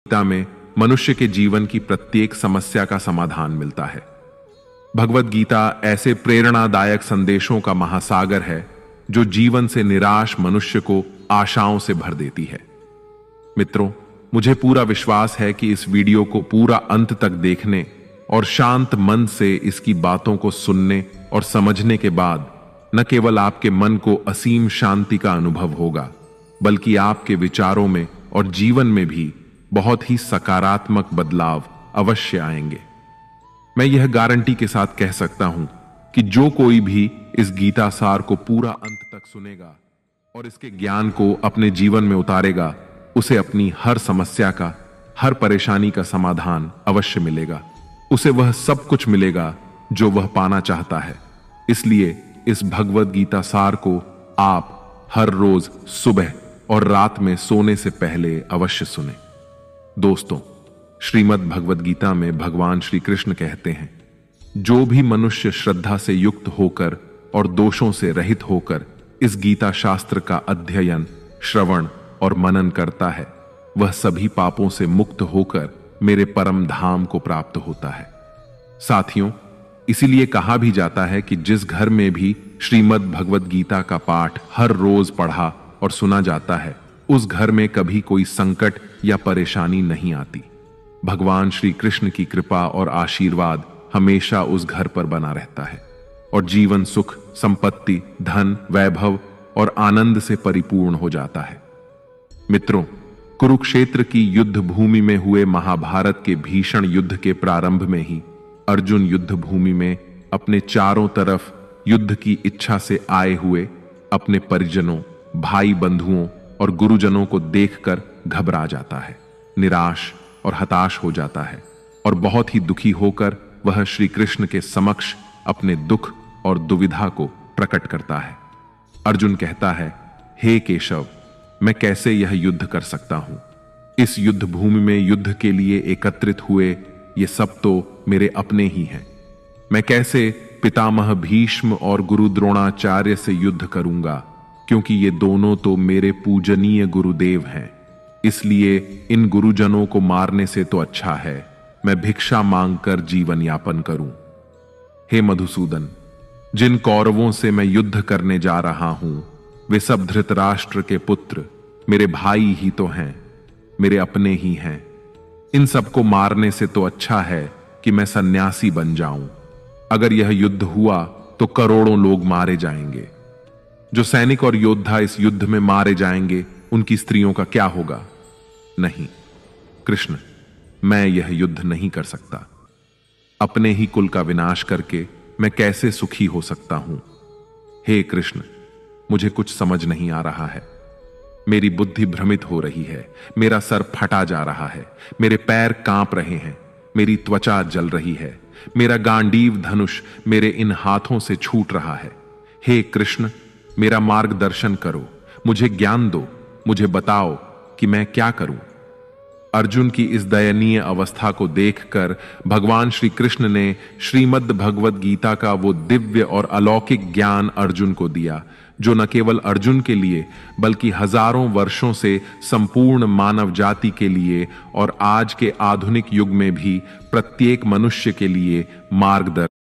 गीता में मनुष्य के जीवन की प्रत्येक समस्या का समाधान मिलता है। भगवत गीता ऐसे प्रेरणादायक संदेशों का महासागर है जो जीवन से निराश मनुष्य को आशाओं से भर देती है। मित्रों, मुझे पूरा विश्वास है कि इस वीडियो को पूरा अंत तक देखने और शांत मन से इसकी बातों को सुनने और समझने के बाद न केवल आपके मन को असीम शांति का अनुभव होगा, बल्कि आपके विचारों में और जीवन में भी बहुत ही सकारात्मक बदलाव अवश्य आएंगे। मैं यह गारंटी के साथ कह सकता हूं कि जो कोई भी इस गीता सार को पूरा अंत तक सुनेगा और इसके ज्ञान को अपने जीवन में उतारेगा, उसे अपनी हर समस्या का, हर परेशानी का समाधान अवश्य मिलेगा। उसे वह सब कुछ मिलेगा जो वह पाना चाहता है। इसलिए इस भगवत गीता सार को आप हर रोज सुबह और रात में सोने से पहले अवश्य सुने। दोस्तों, श्रीमद् भगवत गीता में भगवान श्री कृष्ण कहते हैं, जो भी मनुष्य श्रद्धा से युक्त होकर और दोषों से रहित होकर इस गीता शास्त्र का अध्ययन, श्रवण और मनन करता है, वह सभी पापों से मुक्त होकर मेरे परम धाम को प्राप्त होता है। साथियों, इसीलिए कहा भी जाता है कि जिस घर में भी श्रीमद् भगवत गीता का पाठ हर रोज पढ़ा और सुना जाता है, उस घर में कभी कोई संकट या परेशानी नहीं आती। भगवान श्री कृष्ण की कृपा और आशीर्वाद हमेशा उस घर पर बना रहता है और जीवन सुख, संपत्ति, धन, वैभव और आनंद से परिपूर्ण हो जाता है। मित्रों, कुरुक्षेत्र की युद्ध भूमि में हुए महाभारत के भीषण युद्ध के प्रारंभ में ही अर्जुन युद्ध भूमि में अपने चारों तरफ युद्ध की इच्छा से आए हुए अपने परिजनों, भाई बंधुओं और गुरुजनों को देखकर घबरा जाता है, निराश और हताश हो जाता है और बहुत ही दुखी होकर वह श्री कृष्ण के समक्ष अपने दुख और दुविधा को प्रकट करता है। अर्जुन कहता है, हे केशव, मैं कैसे यह युद्ध कर सकता हूं? इस युद्ध भूमि में युद्ध के लिए एकत्रित हुए ये सब तो मेरे अपने ही हैं। मैं कैसे पितामह भीष्म और गुरु द्रोणाचार्य से युद्ध करूंगा, क्योंकि ये दोनों तो मेरे पूजनीय गुरुदेव हैं। इसलिए इन गुरुजनों को मारने से तो अच्छा है मैं भिक्षा मांगकर जीवन यापन करूं। हे मधुसूदन, जिन कौरवों से मैं युद्ध करने जा रहा हूं, वे सब धृतराष्ट्र के पुत्र मेरे भाई ही तो हैं, मेरे अपने ही हैं। इन सबको मारने से तो अच्छा है कि मैं सन्यासी बन जाऊं। अगर यह युद्ध हुआ तो करोड़ों लोग मारे जाएंगे। जो सैनिक और योद्धा इस युद्ध में मारे जाएंगे, उनकी स्त्रियों का क्या होगा? नहीं कृष्ण, मैं यह युद्ध नहीं कर सकता। अपने ही कुल का विनाश करके मैं कैसे सुखी हो सकता हूं? हे कृष्ण, मुझे कुछ समझ नहीं आ रहा है। मेरी बुद्धि भ्रमित हो रही है, मेरा सर फटा जा रहा है, मेरे पैर कांप रहे हैं, मेरी त्वचा जल रही है, मेरा गांडीव धनुष मेरे इन हाथों से छूट रहा है। हे कृष्ण, मेरा मार्गदर्शन करो, मुझे ज्ञान दो, मुझे बताओ कि मैं क्या करूं। अर्जुन की इस दयनीय अवस्था को देखकर भगवान श्री कृष्ण ने श्रीमद् भगवत गीता का वो दिव्य और अलौकिक ज्ञान अर्जुन को दिया, जो न केवल अर्जुन के लिए बल्कि हजारों वर्षों से संपूर्ण मानव जाति के लिए और आज के आधुनिक युग में भी प्रत्येक मनुष्य के लिए मार्गदर्शन